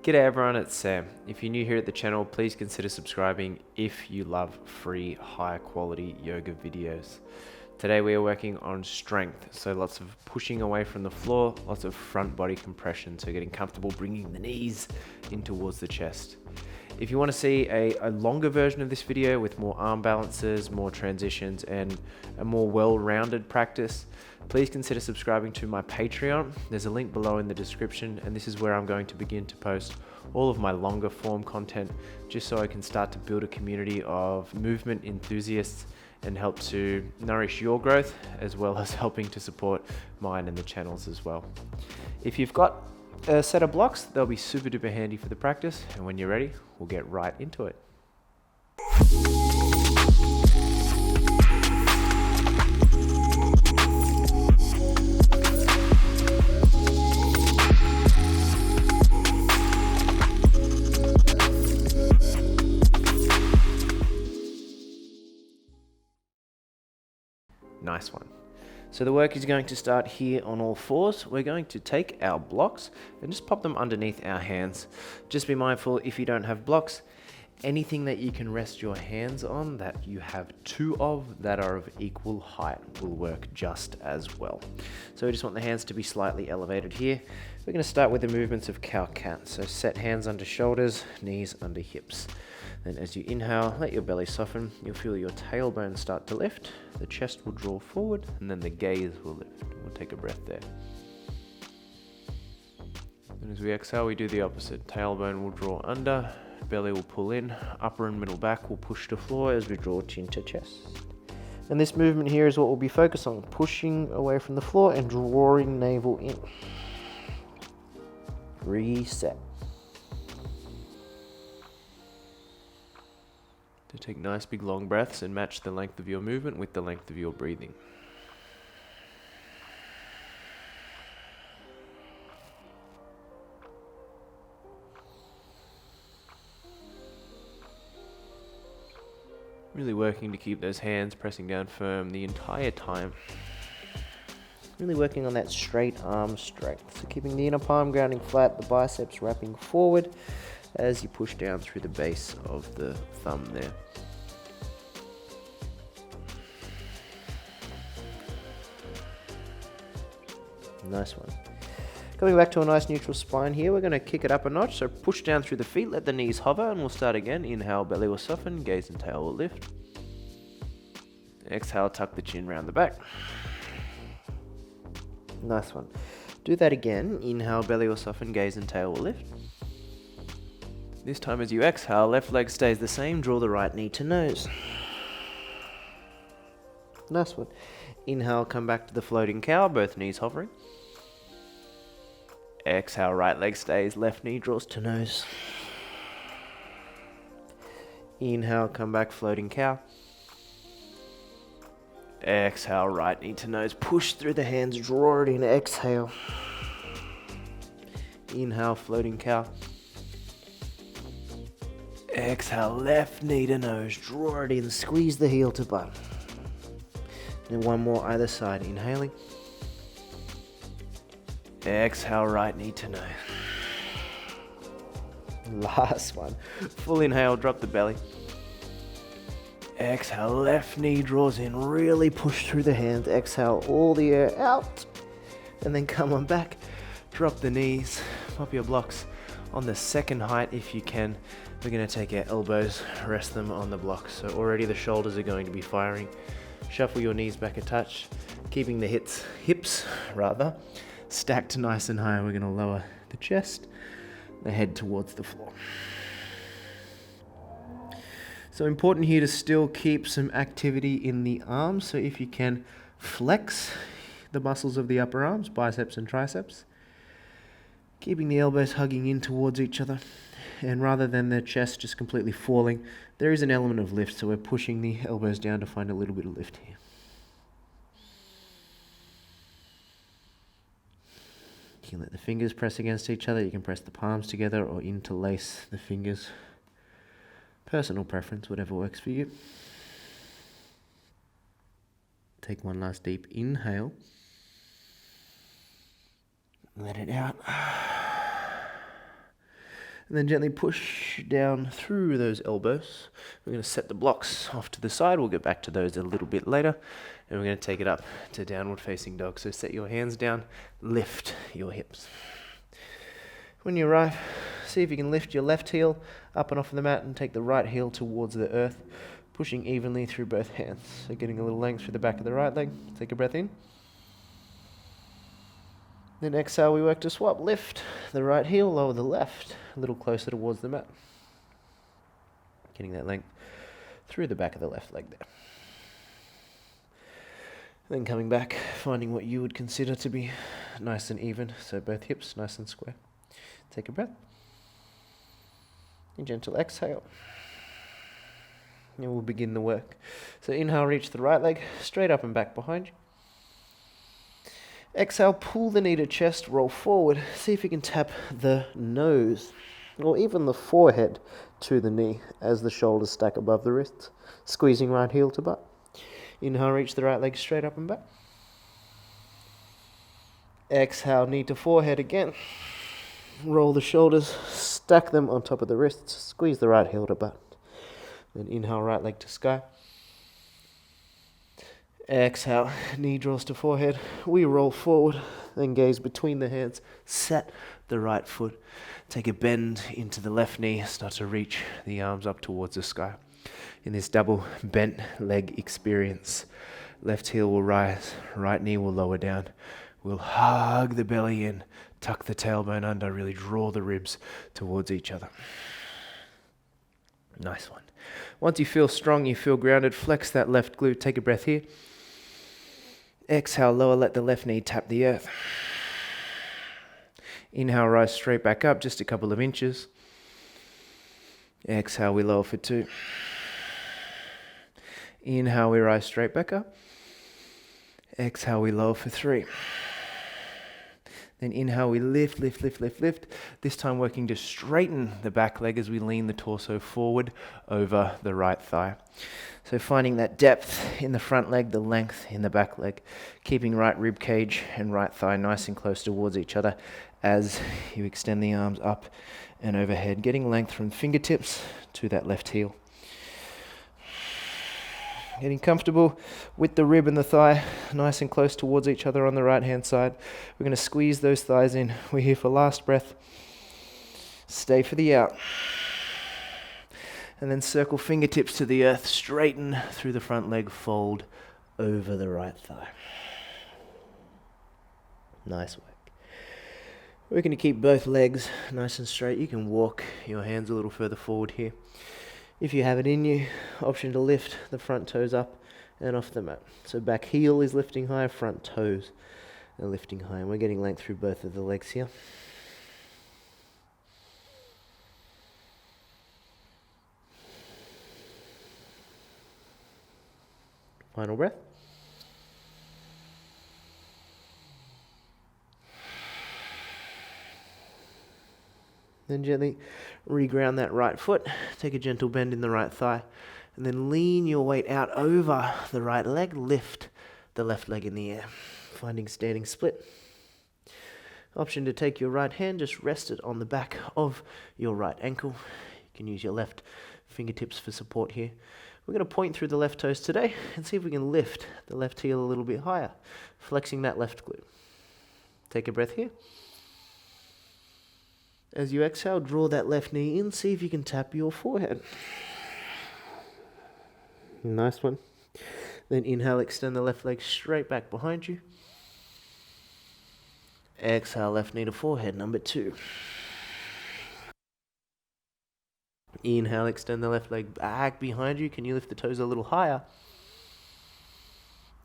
G'day everyone, it's Sam. If you're new here at the channel, please consider subscribing if you love free, high quality yoga videos. Today we are working on strength, so lots of pushing away from the floor, lots of front body compression, so getting comfortable bringing the knees in towards the chest. If you want to see a longer version of this video with more arm balances, more transitions, and a more well-rounded practice, please consider subscribing to my Patreon. There's a link below in the description, and this is where I'm going to begin to post all of my longer form content, just so I can start to build a community of movement enthusiasts and help to nourish your growth, as well as helping to support mine and the channels as well. If you've got a set of blocks, they'll be super duper handy for the practice, and when you're ready, we'll get right into it. Nice one. So the work is going to start here on all fours. We're going to take our blocks and just pop them underneath our hands. Just be mindful, if you don't have blocks, anything that you can rest your hands on that you have two of that are of equal height will work just as well. So we just want the hands to be slightly elevated here. We're going to start with the movements of cow-cat. So set hands under shoulders, knees under hips. Then as you inhale, let your belly soften. You'll feel your tailbone start to lift. The chest will draw forward, and then the gaze will lift. We'll take a breath there. And as we exhale, we do the opposite. Tailbone will draw under, belly will pull in, upper and middle back will push to floor as we draw chin to chest. And this movement here is what we'll be focused on, pushing away from the floor and drawing navel in. Reset. So take nice big long breaths and match the length of your movement with the length of your breathing. Really working to keep those hands pressing down firm the entire time. Really working on that straight arm strength. So keeping the inner palm grounding flat, the biceps wrapping forward as you push down through the base of the thumb there. Nice one. Coming back to a nice neutral spine here, we're going to kick it up a notch. So push down through the feet, let the knees hover, and we'll start again. Inhale, belly will soften, gaze and tail will lift. Exhale, tuck the chin round the back. Nice one. Do that again. Inhale, belly will soften, gaze and tail will lift. This time as you exhale, left leg stays the same, draw the right knee to nose. Nice one. Inhale, come back to the floating cow, both knees hovering. Exhale, right leg stays, left knee draws to nose. Inhale, come back, floating cow. Exhale, right knee to nose, push through the hands, draw it in, exhale. Inhale, floating cow. Exhale, left knee to nose, draw it in, squeeze the heel to butt. Then one more either side, inhaling. Exhale, right knee to nose. Last one. Full inhale, drop the belly. Exhale, left knee draws in, really push through the hands. Exhale, all the air out. And then come on back, drop the knees, pop your blocks on the second height if you can. We're going to take our elbows, rest them on the blocks. So already the shoulders are going to be firing. Shuffle your knees back a touch, keeping the hips stacked nice and high. We're going to lower the chest, the head towards the floor. So important here to still keep some activity in the arms. So if you can, flex the muscles of the upper arms, biceps and triceps, keeping the elbows hugging in towards each other. And rather than the chest just completely falling, there is an element of lift, so we're pushing the elbows down to find a little bit of lift here. You can let the fingers press against each other, you can press the palms together or interlace the fingers. Personal preference, whatever works for you. Take one last deep inhale. Let it out. And then gently push down through those elbows. We're going to set the blocks off to the side. We'll get back to those a little bit later. And we're going to take it up to downward facing dog. So set your hands down, lift your hips. When you arrive, see if you can lift your left heel up and off the mat and take the right heel towards the earth, pushing evenly through both hands. So getting a little length through the back of the right leg. Take a breath in. Then exhale, we work to swap. Lift the right heel, lower the left, a little closer towards the mat. Getting that length through the back of the left leg there. Then coming back, finding what you would consider to be nice and even, so both hips nice and square. Take a breath. A gentle exhale. And we'll begin the work. So inhale, reach the right leg straight up and back behind you. Exhale, pull the knee to chest, roll forward. See if you can tap the nose or even the forehead to the knee as the shoulders stack above the wrists. Squeezing right heel to butt. Inhale, reach the right leg straight up and back. Exhale, knee to forehead again. Roll the shoulders, stack them on top of the wrists. Squeeze the right heel to butt. Then inhale, right leg to sky. Exhale, knee draws to forehead. We roll forward, then gaze between the hands. Set the right foot. Take a bend into the left knee. Start to reach the arms up towards the sky. In this double bent leg experience, left heel will rise, right knee will lower down. We'll hug the belly in, tuck the tailbone under, really draw the ribs towards each other. Nice one. Once you feel strong, you feel grounded, flex that left glute. Take a breath here. Exhale, lower, let the left knee tap the earth. Inhale, rise straight back up, just a couple of inches. Exhale, we lower for 2. Inhale, we rise straight back up. Exhale, we lower for 3. Then inhale, we lift, lift, lift, lift, lift. This time working to straighten the back leg as we lean the torso forward over the right thigh. So finding that depth in the front leg, the length in the back leg, keeping right rib cage and right thigh nice and close towards each other as you extend the arms up and overhead, getting length from fingertips to that left heel. Getting comfortable with the rib and the thigh nice and close towards each other on the right hand side. We're going to squeeze those thighs in. We're here for last breath. Stay for the out. And then circle fingertips to the earth, straighten through the front leg, fold over the right thigh. Nice work. We're going to keep both legs nice and straight. You can walk your hands a little further forward here. If you have it in you, option to lift the front toes up and off the mat. So back heel is lifting high, front toes are lifting high. And we're getting length through both of the legs here. Final breath. Then gently reground that right foot. Take a gentle bend in the right thigh. And then lean your weight out over the right leg. Lift the left leg in the air. Finding standing split. Option to take your right hand, just rest it on the back of your right ankle. You can use your left fingertips for support here. We're going to point through the left toes today and see if we can lift the left heel a little bit higher, flexing that left glute. Take a breath here. As you exhale, draw that left knee in. See if you can tap your forehead. Nice one. Then inhale, extend the left leg straight back behind you. Exhale, left knee to forehead, number 2. Inhale, extend the left leg back behind you. Can you lift the toes a little higher?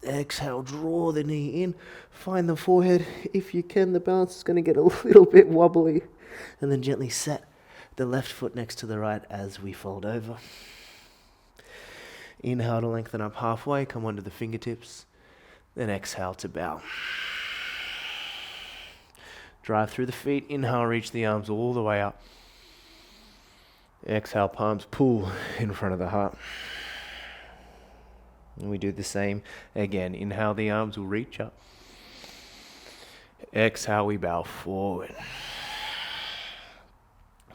Exhale, draw the knee in. Find the forehead. If you can, the balance is going to get a little bit wobbly. And then gently set the left foot next to the right as we fold over. Inhale to lengthen up halfway. Come onto the fingertips. Then exhale to bow. Drive through the feet. Inhale, reach the arms all the way up. Exhale, palms pull in front of the heart. And we do the same again. Inhale, the arms will reach up. Exhale, we bow forward.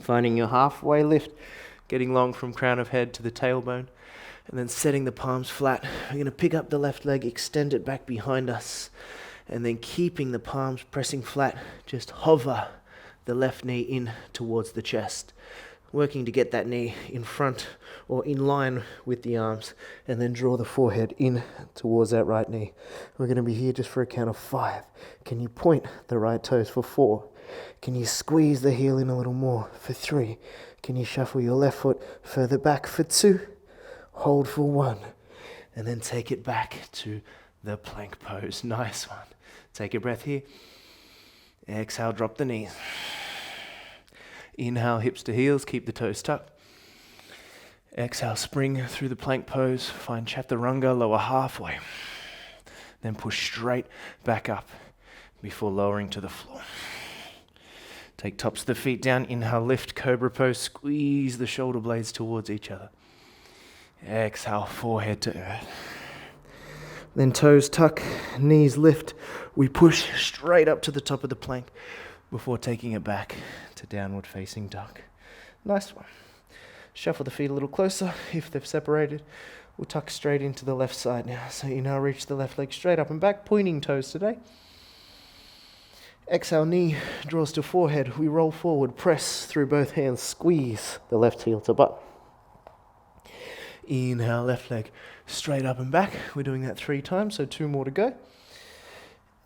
Finding your halfway lift, getting long from crown of head to the tailbone, and then setting the palms flat. We're going to pick up the left leg, extend it back behind us, and then keeping the palms pressing flat, just hover the left knee in towards the chest, working to get that knee in front or in line with the arms, and then draw the forehead in towards that right knee. We're going to be here just for a count of 5. Can you point the right toes for 4? Can you squeeze the heel in a little more for 3? Can you shuffle your left foot further back for 2? Hold for 1, and then take it back to the plank pose. Nice one. Take a breath here. Exhale, drop the knees. Inhale, hips to heels, keep the toes tucked. Exhale, spring through the plank pose. Find chaturanga, lower halfway. Then push straight back up before lowering to the floor. Take tops of the feet down. Inhale, lift, cobra pose. Squeeze the shoulder blades towards each other. Exhale, forehead to earth. Then toes tuck, knees lift. We push straight up to the top of the plank before taking it back to downward facing dog. Nice one. Shuffle the feet a little closer if they've separated. We'll tuck straight into the left side now. So you now reach the left leg straight up and back, pointing toes today. Exhale, knee draws to forehead. We roll forward, press through both hands, squeeze the left heel to butt. Inhale, left leg straight up and back. We're doing that 3 times, so 2 more to go.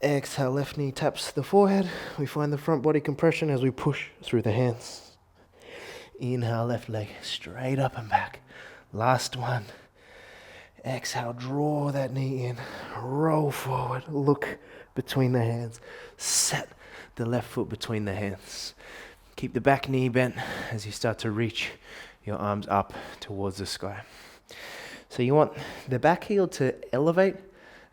Exhale, left knee taps the forehead. We find the front body compression as we push through the hands. Inhale, left leg straight up and back. Last one. Exhale, draw that knee in. Roll forward, look between the hands. Set the left foot between the hands. Keep the back knee bent as you start to reach your arms up towards the sky. So you want the back heel to elevate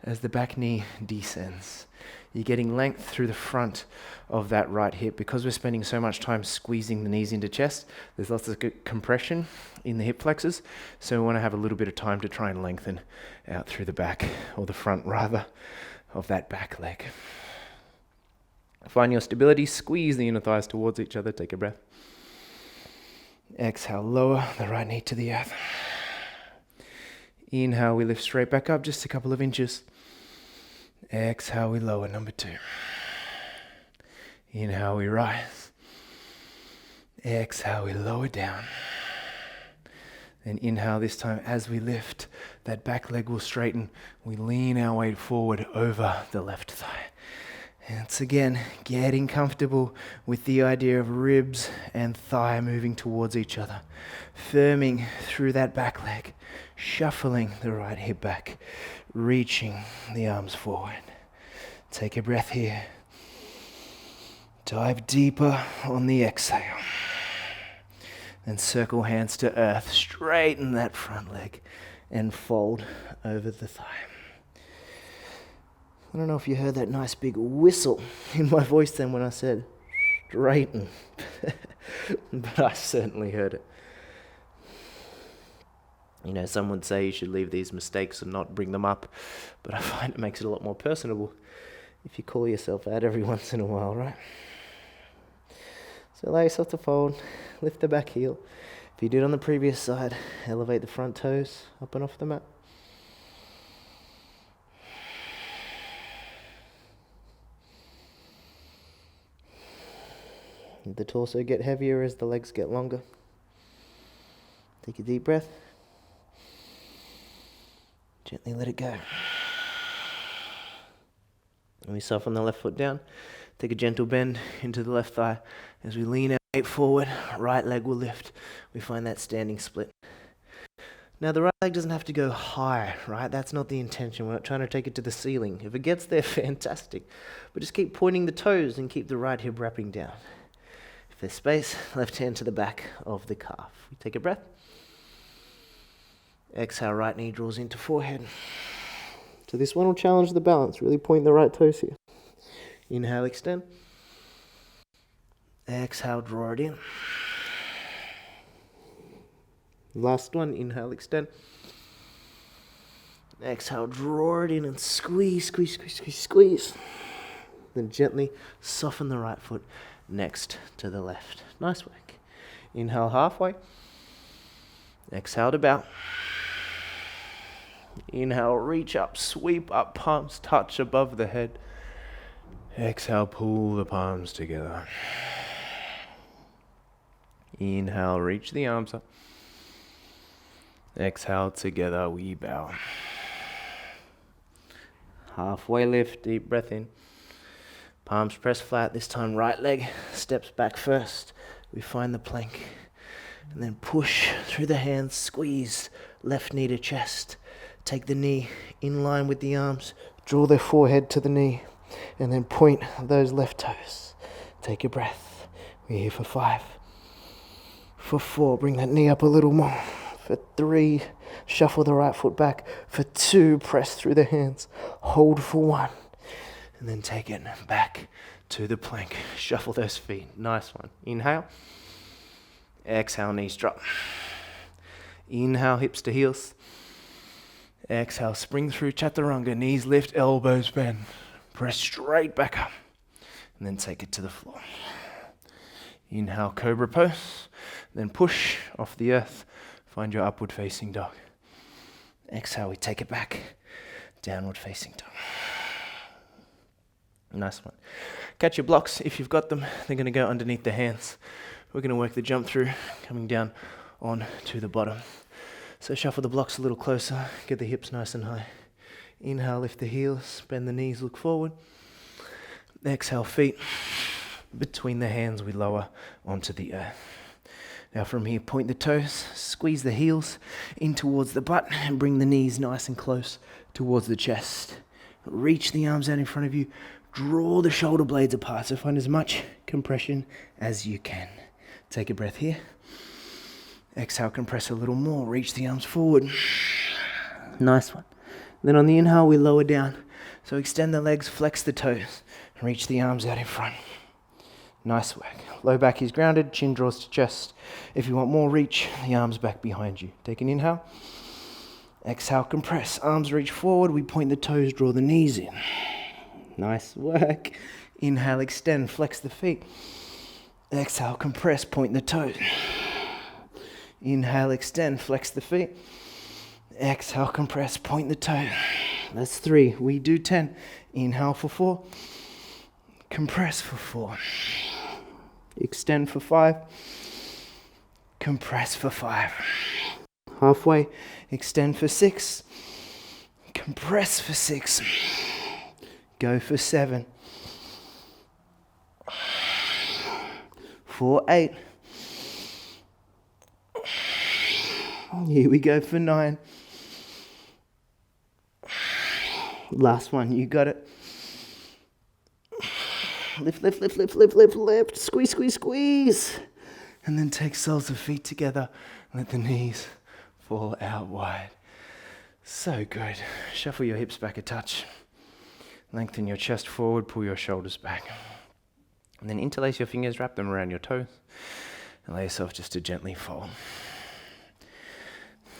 as the back knee descends. You're getting length through the front of that right hip. Because we're spending so much time squeezing the knees into chest, there's lots of good compression in the hip flexors. So we want to have a little bit of time to try and lengthen out through the back, or the front rather, of that back leg. Find your stability, squeeze the inner thighs towards each other, take a breath. Exhale, lower the right knee to the earth. Inhale, we lift straight back up just a couple of inches. Exhale, we lower, number 2. Inhale, we rise. Exhale, we lower down. Then inhale this time as we lift. That back leg will straighten. We lean our weight forward over the left thigh. And it's again getting comfortable with the idea of ribs and thigh moving towards each other. Firming through that back leg. Shuffling the right hip back. Reaching the arms forward. Take a breath here. Dive deeper on the exhale. Then circle hands to earth. Straighten that front leg and fold over the thigh. I don't know if you heard that nice big whistle in my voice then when I said straighten, but I certainly heard it. You know, some would say you should leave these mistakes and not bring them up, but I find it makes it a lot more personable if you call yourself out every once in a while, right? So allow yourself to fold, lift the back heel. If you did on the previous side, elevate the front toes up and off the mat. The torso get heavier as the legs get longer. Take a deep breath. Gently let it go. And we soften the left foot down. Take a gentle bend into the left thigh. As we lean our weight forward, right leg will lift. We find that standing split. Now the right leg doesn't have to go high, right? That's not the intention. We're not trying to take it to the ceiling. If it gets there, fantastic. But just keep pointing the toes and keep the right hip wrapping down. If there's space, left hand to the back of the calf. We take a breath. Exhale, right knee draws into forehead. So this one will challenge the balance. Really point the right toes here. Inhale, extend. Exhale, draw it in. Last one, inhale, extend. Exhale, draw it in and squeeze, squeeze, squeeze, squeeze, squeeze. Then gently soften the right foot next to the left. Nice work. Inhale halfway. Exhale to bow. Inhale, reach up, sweep up, palms touch above the head. Exhale, pull the palms together. Inhale, reach the arms up. Exhale, together we bow. Halfway lift, deep breath in. Palms press flat, this time right leg steps back first. We find the plank and then push through the hands, squeeze left knee to chest. Take the knee in line with the arms, draw the forehead to the knee, and then point those left toes. Take a breath. We're here for 5. For 4, bring that knee up a little more. For 3, shuffle the right foot back. For 2, press through the hands. Hold for 1. And then take it back to the plank. Shuffle those feet. Nice one. Inhale. Exhale, knees drop. Inhale, hips to heels. Exhale, spring through chaturanga. Knees lift, elbows bend. Press straight back up. And then take it to the floor. Inhale, cobra pose. Then push off the earth. Find your upward facing dog. Exhale, we take it back. Downward facing dog. Nice one. Catch your blocks if you've got them. They're going to go underneath the hands. We're going to work the jump through, coming down on to the bottom. So shuffle the blocks a little closer. Get the hips nice and high. Inhale, lift the heels. Bend the knees, look forward. Exhale, feet between the hands. We lower onto the earth. Now from here, point the toes. Squeeze the heels in towards the butt and bring the knees nice and close towards the chest. Reach the arms out in front of you. Draw the shoulder blades apart. So find as much compression as you can. Take a breath here. Exhale, compress a little more. Reach the arms forward. Nice one. Then on the inhale, we lower down. So extend the legs, flex the toes. Reach the arms out in front. Nice work. Low back is grounded, chin draws to chest. If you want more reach, the arms back behind you. Take an inhale. Exhale, compress. Arms reach forward. We point the toes, draw the knees in. Nice work. Inhale, extend, flex the feet. Exhale, compress, point the toes. Inhale, extend, flex the feet. Exhale, compress, point the toes. That's 3. We do 10. Inhale for 4. Compress for 4. Extend for 5. Compress for 5. Halfway. Extend for 6. Compress for 6. Go for 7. For 8. Here we go for 9. Last one, you got it. Lift, lift, lift, lift, lift, lift, lift. Squeeze, squeeze, squeeze. And then take soles of feet together. Let the knees fall out wide. So good. Shuffle your hips back a touch. Lengthen your chest forward, pull your shoulders back. And then interlace your fingers, wrap them around your toes. And allow yourself just to gently fold.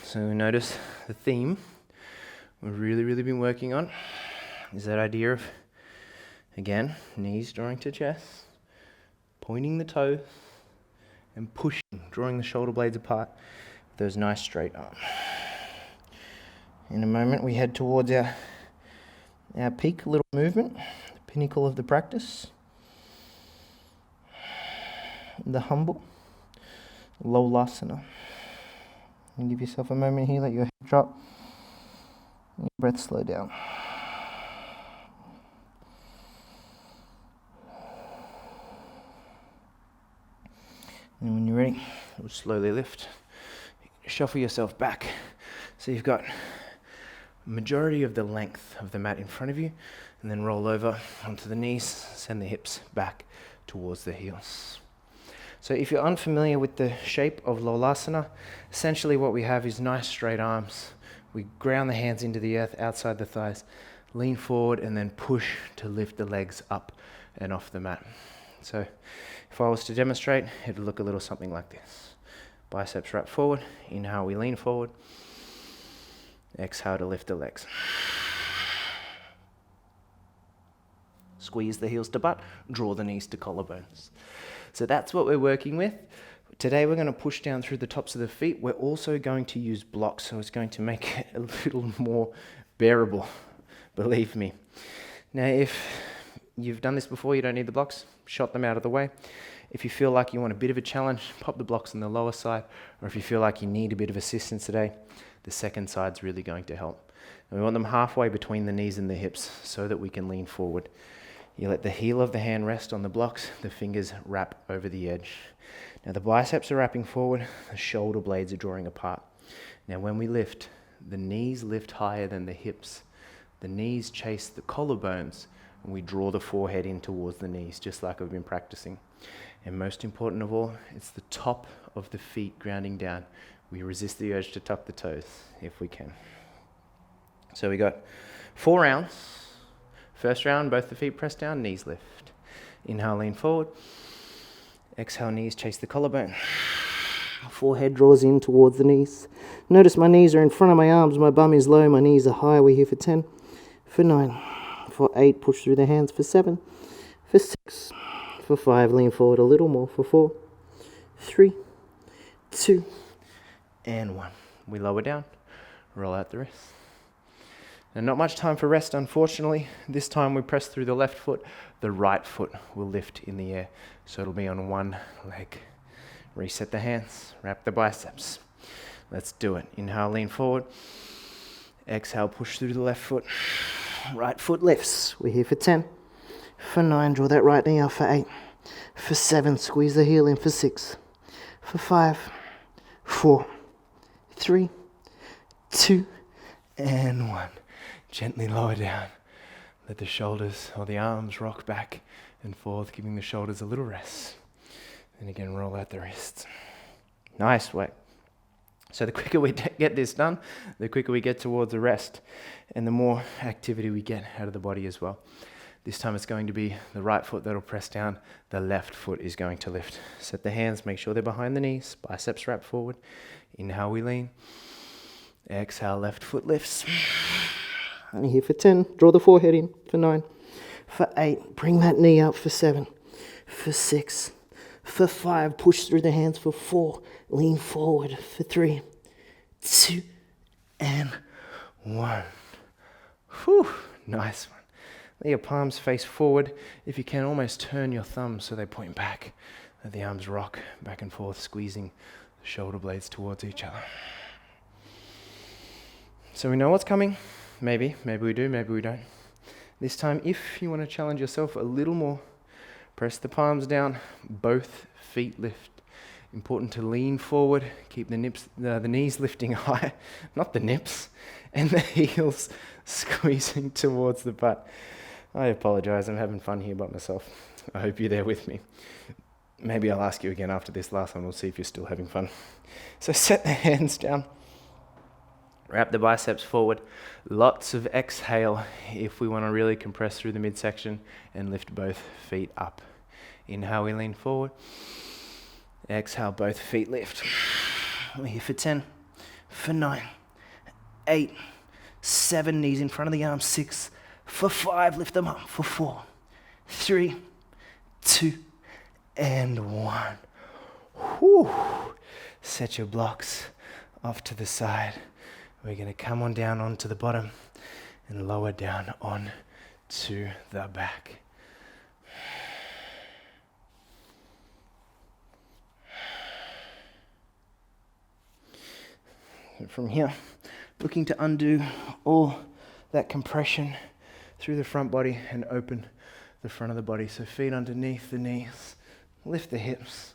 So notice the theme we've really been working on is that idea of, again, knees drawing to chest, pointing the toes, and pushing, drawing the shoulder blades apart with those nice straight arms. In a moment, we head towards our peak little movement, the pinnacle of the practice, the humble lolasana. And give yourself a moment here, let your head drop, and your breath slow down. And when you're ready, we'll slowly lift. Shuffle yourself back. So you've got a majority of the length of the mat in front of you, and then roll over onto the knees, send the hips back towards the heels. So if you're unfamiliar with the shape of lolasana, essentially what we have is nice straight arms. We ground the hands into the earth outside the thighs, lean forward, and then push to lift the legs up and off the mat. So if I was to demonstrate, it would look a little something like this. Biceps wrap forward. Inhale, we lean forward. Exhale to lift the legs. Squeeze the heels to butt, draw the knees to collarbones. So that's what we're working with. Today we're going to push down through the tops of the feet. We're also going to use blocks, so it's going to make it a little more bearable, believe me. Now, if you've done this before, you don't need the blocks, shot them out of the way. If you feel like you want a bit of a challenge, pop the blocks on the lower side, or if you feel like you need a bit of assistance today, the second side's really going to help. And we want them halfway between the knees and the hips so that we can lean forward. You let the heel of the hand rest on the blocks, the fingers wrap over the edge. Now the biceps are wrapping forward, the shoulder blades are drawing apart. Now when we lift, the knees lift higher than the hips. The knees chase the collarbones, and we draw the forehead in towards the knees, just like I've been practicing. And most important of all, it's the top of the feet grounding down. We resist the urge to tuck the toes if we can. So we got 4 rounds. First round, both the feet press down, knees lift. Inhale, lean forward. Exhale, knees chase the collarbone. Forehead draws in towards the knees. Notice my knees are in front of my arms, my bum is low, my knees are high. We're here for 10, for 9, for 8, push through the hands, for 7, for 6, for 5, lean forward a little more, for 4, 3, 2, and 1. We lower down, roll out the wrists. And not much time for rest, unfortunately. This time we press through the left foot, the right foot will lift in the air. So it'll be on one leg. Reset the hands, wrap the biceps. Let's do it. Inhale, lean forward. Exhale, push through the left foot. Right foot lifts. We're here for 10. For 9, draw that right knee up. For 8. For 7, squeeze the heel in. For 6. For 5. 4. 3. 2. And 1. Gently lower down. Let the shoulders or the arms rock back and forth, giving the shoulders a little rest. And again, roll out the wrists. Nice work. So the quicker we get this done, the quicker we get towards the rest and the more activity we get out of the body as well. This time it's going to be the right foot that'll press down, the left foot is going to lift. Set the hands, make sure they're behind the knees, biceps wrap forward. Inhale, we lean. Exhale, left foot lifts. And here for 10, draw the forehead in. For 9, for 8, bring that knee up. For 7, for 6, for 5, push through the hands. For 4, lean forward. For 3, 2, and 1. Whew, nice one. Let your palms face forward. If you can, almost turn your thumbs so they point back. Let the arms rock back and forth, squeezing the shoulder blades towards each other. So we know what's coming. Maybe we do, maybe we don't. This time, if you want to challenge yourself a little more, press the palms down, both feet lift. Important to lean forward, keep the knees lifting high, not the nips, and the heels squeezing towards the butt. I apologize, I'm having fun here by myself. I hope you're there with me. Maybe I'll ask you again after this last one, we'll see if you're still having fun. So set the hands down. Wrap the biceps forward. Lots of exhale if we want to really compress through the midsection and lift both feet up. Inhale, we lean forward. Exhale, both feet lift. We're here for 10, for 9, 8, 7, knees in front of the arms. 6, for 5, lift them up. For 4, 3, 2, and 1. Whew. Set your blocks off to the side. We're going to come on down onto the bottom and lower down on to the back. And from here, looking to undo all that compression through the front body and open the front of the body. So feet underneath the knees, lift the hips,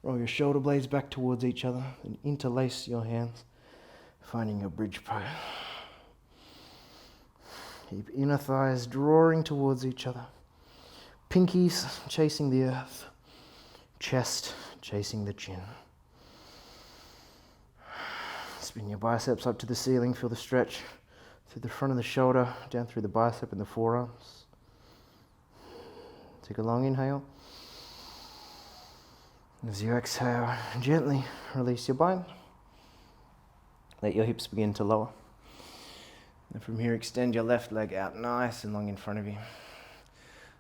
roll your shoulder blades back towards each other and interlace your hands. Finding your bridge pose. Keep inner thighs drawing towards each other. Pinkies chasing the earth. Chest chasing the chin. Spin your biceps up to the ceiling. Feel the stretch through the front of the shoulder, down through the bicep and the forearms. Take a long inhale. As you exhale, gently release your bind. Let your hips begin to lower. And from here, extend your left leg out nice and long in front of you.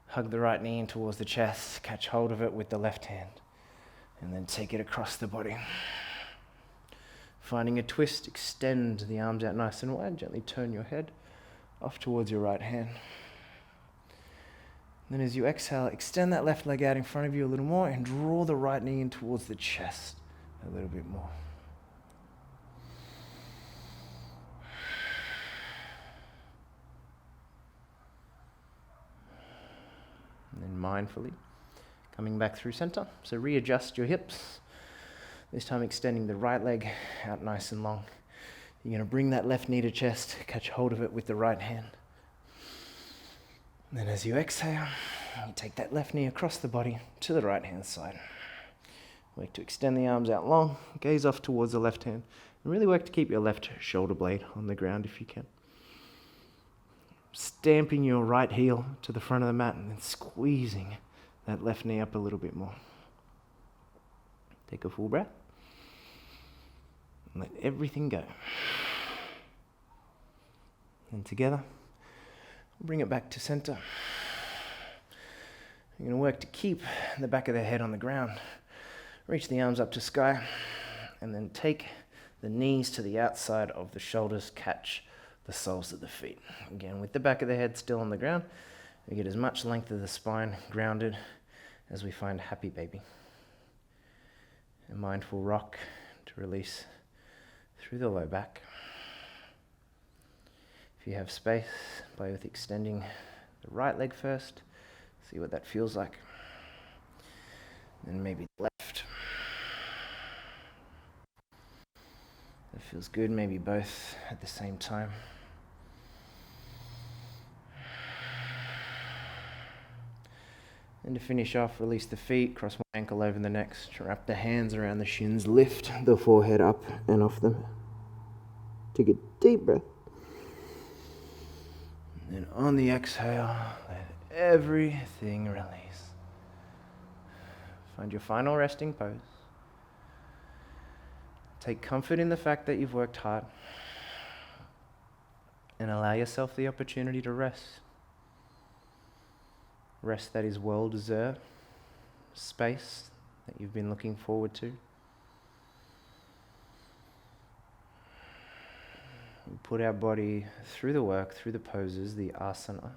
Hug the right knee in towards the chest. Catch hold of it with the left hand. And then take it across the body. Finding a twist, extend the arms out nice and wide. Gently turn your head off towards your right hand. Then as you exhale, extend that left leg out in front of you a little more and draw the right knee in towards the chest a little bit more. And then mindfully coming back through center. So readjust your hips. This time extending the right leg out nice and long. You're going to bring that left knee to chest, catch hold of it with the right hand. And then as you exhale, you take that left knee across the body to the right hand side. Work to extend the arms out long, gaze off towards the left hand, and really work to keep your left shoulder blade on the ground if you can. Stamping your right heel to the front of the mat and then squeezing that left knee up a little bit more. Take a full breath. And let everything go. And together, bring it back to center. You're going to work to keep the back of the head on the ground. Reach the arms up to sky, and then take the knees to the outside of the shoulders, catch the soles of the feet. Again, with the back of the head still on the ground, we get as much length of the spine grounded as we find happy baby. A mindful rock to release through the low back. If you have space, play with extending the right leg first. See what that feels like. Then maybe the left. That feels good, maybe both at the same time. And to finish off, release the feet, cross one ankle over the next, wrap the hands around the shins, lift the forehead up and off them. Take a deep breath. And then on the exhale, let everything release. Find your final resting pose. Take comfort in the fact that you've worked hard. And allow yourself the opportunity to rest. Rest that is well deserved. Space that you've been looking forward to. We put our body through the work, through the poses, the asana,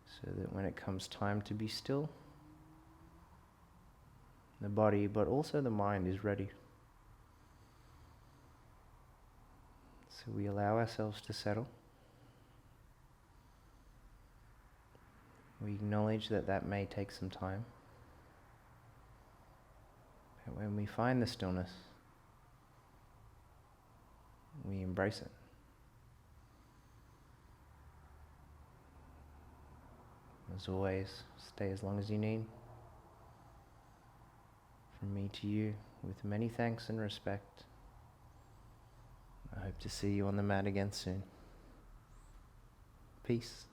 so that when it comes time to be still, the body, but also the mind, is ready. So we allow ourselves to settle. We acknowledge that that may take some time. But when we find the stillness, we embrace it. As always, stay as long as you need. From me to you, with many thanks and respect. I hope to see you on the mat again soon. Peace.